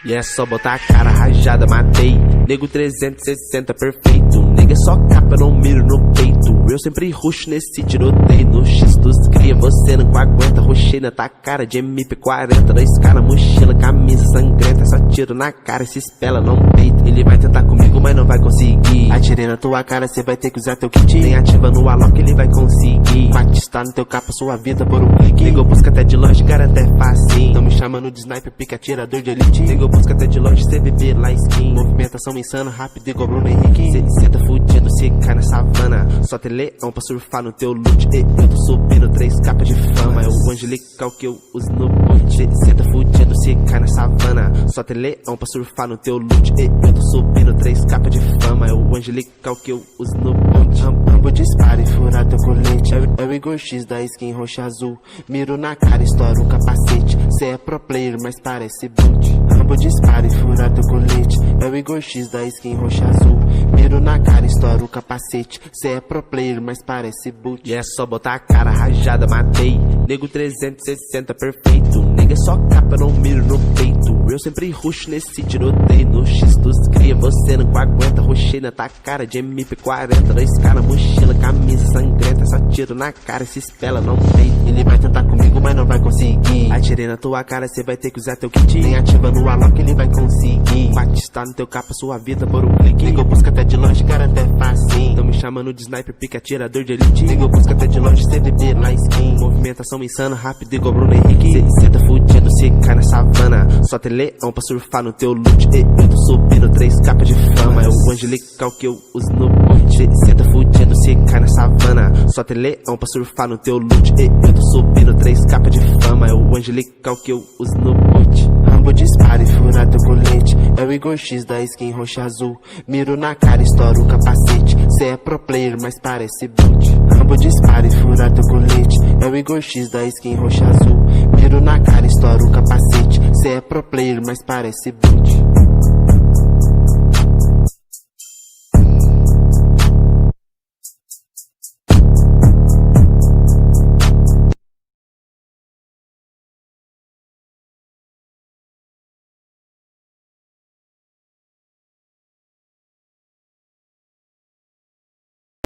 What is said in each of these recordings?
E é só botar a cara rajada, matei. Nego 360 perfeito. Nega só capa, não miro no peito. Eu sempre ruxo nesse tiroteio. No X dos cria, você não aguenta. Ruxei na tua cara de MP40. 2K na mochila, camisa sangrenta. Só tiro na cara, se espela, não peito. Ele vai tentar comigo, mas não vai conseguir. Atirei na tua cara, cê vai ter que usar teu kit. Nem ativa no Alok, ele vai conseguir. Batista no teu capa, sua vida por um clique. Nego busca até de longe, garante é fácil. Tão me chamando de sniper, pica atirador de elite. Nego busca até de longe, CVB lá skin. Movimentação insana, rápido igual Bruno Henrique. Cê tá fudido, cê cai na savana. Só tem leão pra surfar no teu loot. Eu tô subindo 3 capas de fama. É o angelical que eu uso no boot. Cê tá fudido, cê cai na savana. Só tem leão pra surfar no teu loot. Eu tô subindo 3 capas de fama. É o angelical que eu uso no boot. Rambo dispara e fura teu colete. É o Igor X da skin roxa azul. Miro na cara, estoura o capacete. Cê é pro player, mas parece boot. Rambo dispara e fura teu colete. É o Igor X da skin roxa azul. Miro na cara, estoura o capacete. Cê é pro player, mas parece boot. E é só botar a cara rajada, matei. Nego 360 perfeito. Nega só capa, não miro no peito. Eu sempre ruxo nesse tiroteio. No X dos cria, você não aguenta. Ruxei na tua cara de MP40. 2K na mochila, camisa sangrenta. Só tiro na cara, se espela, não peito. Ele vai tentar comigo, mas não vai conseguir. Atirei na tua cara, cê vai ter que usar teu kit. Nem ativa no Alok, ele vai conseguir. Batista no teu capa, sua vida por um clique. Nego busca até de longe, garante é fácil. Tão me chamando de sniper, pica atirador de elite. Nego busca até de longe, CVB lá skin. Movimentação insana, rápido igual Bruno Henrique. Cê tá fudido, cê cai na savana. Só tem leão pra surfar no teu loot. Eu tô subindo 3 capas de fama. É o angelical que eu uso no boot. Cê tá fudido, cê cai na savana. Só tem leão pra surfar no teu loot. Eu tô subindo 3 capas de fama. É o angelical que eu uso no boot. Rambo dispara e fura teu colete. É o Igor X da skin roxa azul. Miro na cara, estoura o capacete. Cê é pro player, mas parece boot. Rambo dispara e fura teu colete. É o Igor X da skin roxa azul. Miro na cara, estoura o capacete. Cê é pro player, mas parece boot.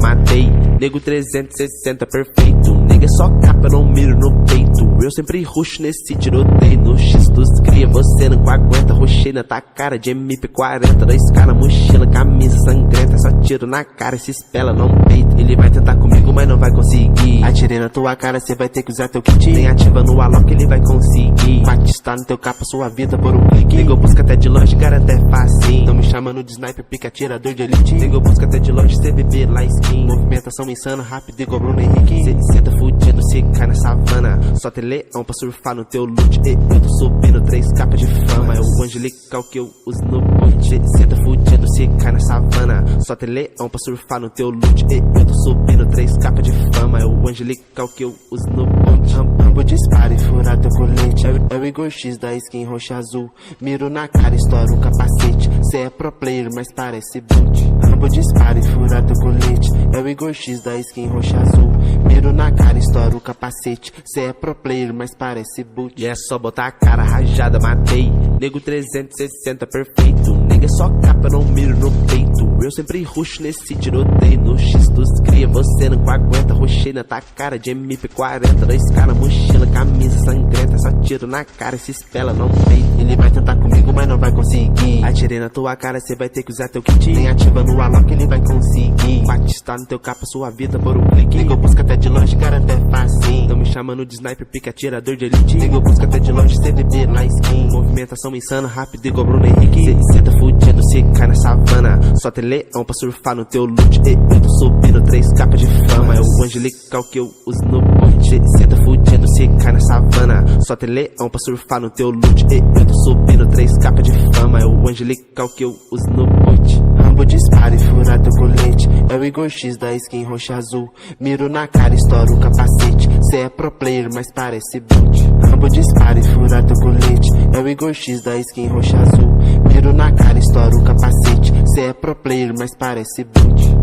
Matei, nego 360 perfeito. Nega só capa, não miro no peito. Eu sempre ruxo nesse tiroteio. No X dos cria, você não aguenta. Ruxei na tua cara de MP40. 2K na mochila, camisa sangrenta. Só tiro na cara, se espela, não peito. Ele vai tentar comigo, mas não vai conseguir. Atirei na tua cara, cê vai ter que usar teu kit. Nem ativa no Alok, ele vai conseguir. Batista no teu capa, sua vida por um clique. Nego busca até de longe, garante é fácil. Tão me chamando de sniper, pica atirador de elite. Nego busca até de longe, CVB lá skin. Movimentação insana, rápido igual Bruno Henrique. Cê tá fudido, cê cai na savana. Só tem leão pra surfar no teu loot. Eu tô subindo 3 capas de fama. É o angelical que eu uso no boot. Cê tá fudido, cê cai na savana. Só tem leão pra surfar no teu loot. Eu tô subindo 3 capas de fama. É o angelical que eu uso no boot. Rambo dispara e fura teu colete. É o Igor X da skin roxa azul. Miro na cara, estoura o capacete. Cê é pro player, mas parece boot. Rambo dispara e fura teu colete. É o Igor X da skin roxa azul. Miro na cara, estoura o capacete. Cê é pro player, mas parece boot. E é só botar a cara rajada, matei. Nego 360 perfeito. Nega só capa, não miro no peito. Eu sempre ruxo nesse tiroteio. No X dos cria, você não aguenta. Ruxei na tua cara de MP40. 2K na mochila, camisa sangrenta. Só tiro na cara, se espela, não peito. Ele vai tentar comigo, mas não vai conseguir. Atirei na tua cara, cê vai ter que usar teu kit. Nem ativa no Alok, ele vai conseguir. Batista no teu capa, sua vida por um clique. Nego busca até de longe, garante é fácil. Tão me chamando de sniper, pica atirador de elite. Nego busca até de longe, CVB lá skin. Movimentação insana, rápido igual Bruno Henrique. Cê tá fudido, cê cai na savana. Só tem leão pra surfar no teu loot. Eu tô subindo 3 capas de fama. É o angelical que eu uso no boot. Cê tá fudido, cê cai na savana. Só tem leão pra surfar no teu loot. Eu tô subindo 3 capas de fama. É o angelical que eu uso no boot. Rambo dispara e fura teu colete. É o Igor X da skin roxa azul. Miro na cara, estoura o capacete. Cê é pro player, mas parece boot. Rambo dispara e fura teu colete. É o Igor X da skin roxa azul. Miro na cara, estoura o capacete. Cê é pro player, mas parece boot.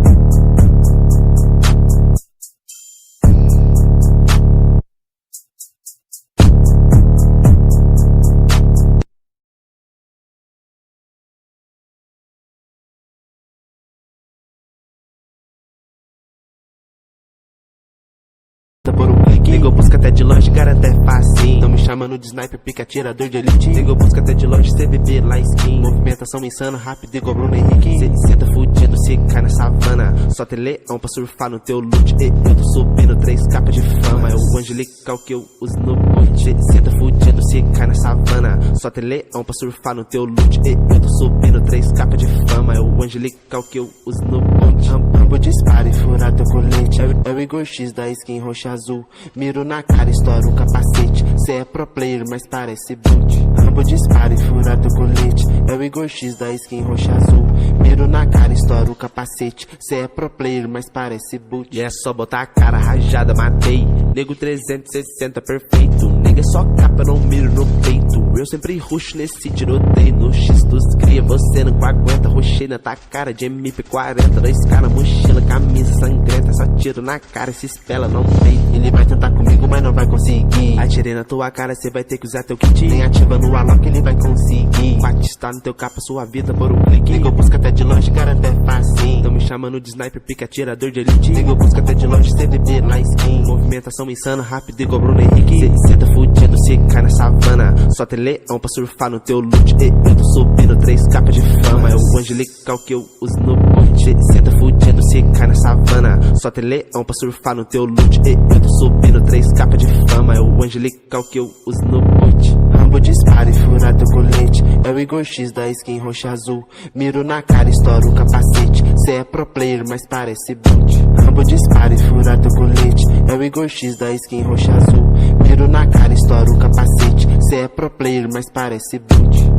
busca até de longe, garanta é facinho. Tão me chamando de sniper, pica atirador de elite. Nego busca até de longe, CBB lá skin. Movimentação insana, rápido igual Bruno Henrique. Cê senta fudido, cê cai na savana. Só tem leão pra surfar no teu loot. E eu tô subindo 3 capas de fama. É o angelical que eu uso no boot. Cê senta fudido, cê cai na savana. Só tem leão pra surfar no teu loot. E eu tô subindo 3 capas de fama. É o angelical que eu uso no boot. Rambo dispara e fura teu colete. É o Igor X da skin roxa azul. Miro na cara, estoura o capacete. Cê é pro player, mas parece boot. Rambo dispara e fura teu colete. É o Igor X da skin roxa azul. Miro na cara, estoura o capacete. Cê é pro player, mas parece boot. E é só botar a cara rajada, matei. Nego 360 perfeito. Nega só capa, não miro no peito. Eu sempre rush nesse tiroteio. No X dos cria, você não aguenta. Rushei na tua cara de MP40. 2K na mochila, camisa sangrenta. Só tiro na cara, se espela, não tem. Ele vai tentar comigo, mas não vai conseguir. Atirei na tua cara, cê vai ter que usar teu kit. Nem ativa no Alok, ele vai conseguir. Batistar no teu capa, sua vida por um clique. Nego busca até de longe, garanta é facinho. Tão me chamando de sniper, pica atirador de elite. Nego busca até de longe, CBB lá skin. Movimentação insana, rápido igual Bruno Henrique. Cê senta fudido, cê cai na savana. Só tem leão pra surfar no teu loot. E eu tô subindo 3 capas de fama. É o angelical que eu uso no boot. Cê senta fudido, cê cai na savana. Só tem leão pra surfar no teu loot. E eu tô subindo 3 capas de fama. É o angelical que eu uso no boot. Rambo dispara e fura teu colete. É o Igor X da skin roxa azul. Miro na cara, estoura o capacete. Cê é pro player, mas parece boot. Rambo dispara e fura teu colete. É o Igor X da skin roxa azul. Miro na cara, estoura o capacete. Cê é pro player, mas parece boot.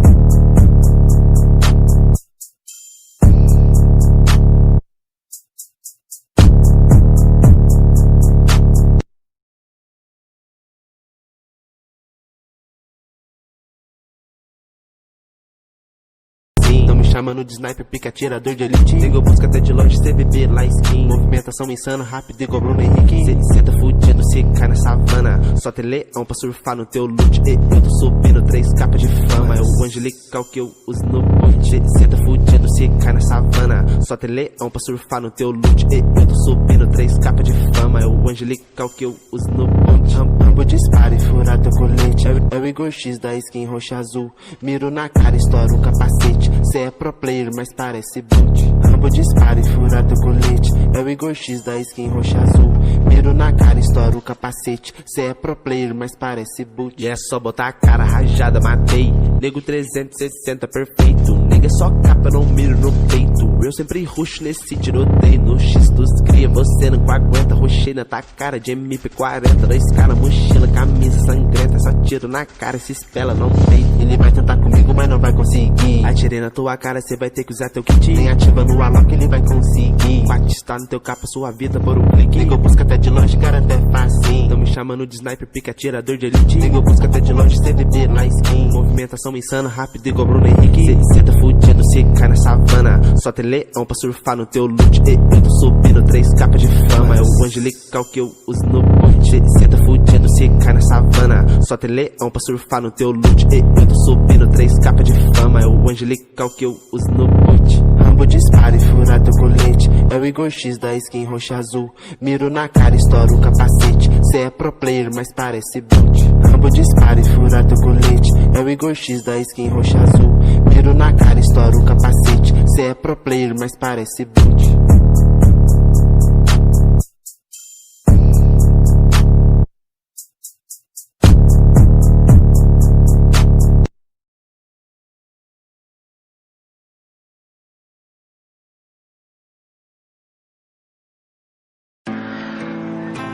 Chamando de sniper, pica atirador de elite. Nego busca até de longe, CBB lá skin. Movimentação insana, rápido igual Bruno Henrique. Cê senta fudido, cê cai na savana. Só tem leão pra surfar no teu loot. E eu tô subindo 3 capas de fama. É o angelical que eu uso no boot. Cê senta fudido, cê cai na savana. Só tem leão pra surfar no teu loot. E eu tô subindo 3 capas de fama. É o angelical que eu uso no boot. Rambo dispara e fura teu colete. É o Igor X da skin roxa azul. Miro na cara, estoura o capacete. Cê é pro player, mas parece boot. Rambo dispara e fura teu colete. É o Igor X da skin roxa azul. Miro na cara, estoura o capacete. Cê é pro player, mas parece boot. E é só botar a cara rajada, matei. Nego 360 perfeito. Nega só capa, não miro no peito. Eu sempre rush nesse tiroteio. No X dos cria, você não aguenta. Rushei na tua cara de MP40. 2K na mochila, camisa sangrenta. Só tiro na cara, se espela, não tem. Ele vai tentar comigo, mas não vai conseguir. Atirei na tua cara, cê vai ter que usar teu kit. Nem ativa no Alok, ele vai conseguir. Batistar no teu capa, sua vida por um clique. Nego busca até de longe, garanta é facinho. Tão me chamando de sniper, pica atirador de elite. Nego busca até de longe, CBB lá skin. Movimentação insana, rápido igual Bruno Henrique. Cê senta fudido, cê cai na savana. Só tem leão pra surfar no teu loot. E eu tô subindo 3 capas de fama. É o angelical que eu uso no boot. Cê senta fudido, cê cai na savana. Só tem leão pra surfar no teu loot. E eu tô subindo 3 capas de fama. É o angelical que eu uso no boot. Rambo dispara e fura teu colete. É o Igor X da skin roxa azul. Miro na cara, estoura o capacete. Cê é pro player, mas parece boot. Rambo dispara e fura teu colete. É o Igor X da skin roxa azul. Miro na cara, estoura o capacete. Cê é pro player, mas parece boot.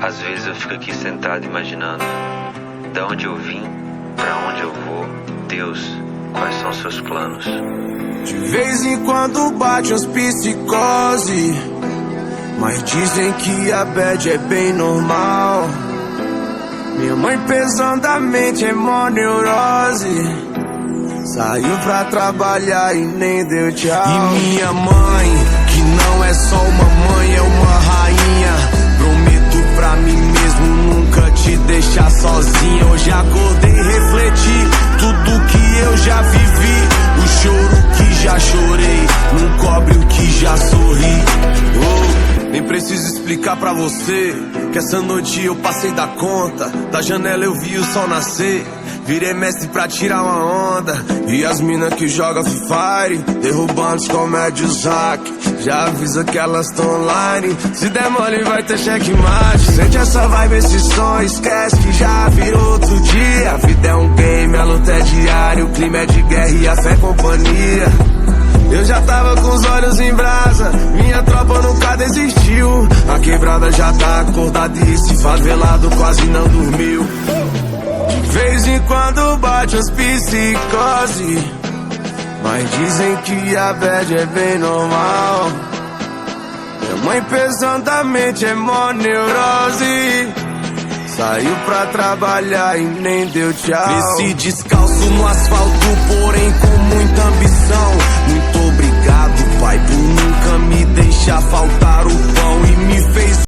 Às vezes eu fico aqui sentado imaginando da onde eu vim, pra onde eu vou. Deus, quais são seus planos? De vez em quando bate uns psicose, mas dizem que a bad é bem normal. Minha mãe pesadamente é mó neurose. Saiu pra trabalhar e nem deu tchau. E minha mãe, que não é só uma mãe, é uma rainha. Prometo pra mim mesmo nunca te deixar sozinha. Eu já acordei e refleti tudo que eu já vivi. O choro que já chorei não cobre o que já sorri. Oh, nem preciso explicar explicar pra você que essa noite eu passei da conta. Da janela eu vi o sol nascer, virei mestre pra tirar uma onda. E as mina que joga Free Fire, derrubando os comédios hack. Já avisa que elas tão online, se der mole vai ter checkmate. Sente essa vibe, esse som, esquece que já virou outro dia. A vida é um game, a luta é diária, o clima é de guerra e a fé é companhia. Eu já tava com os olhos em brasa, minha tropa nunca desistiu. A quebrada já tá acordada e esse favelado quase não dormiu. De vez em quando bate as psicose, mas dizem que a bad é bem normal. Minha mãe pesadamente é mó neurose, saiu pra trabalhar e nem deu tchau. Cresci descalço no asfalto,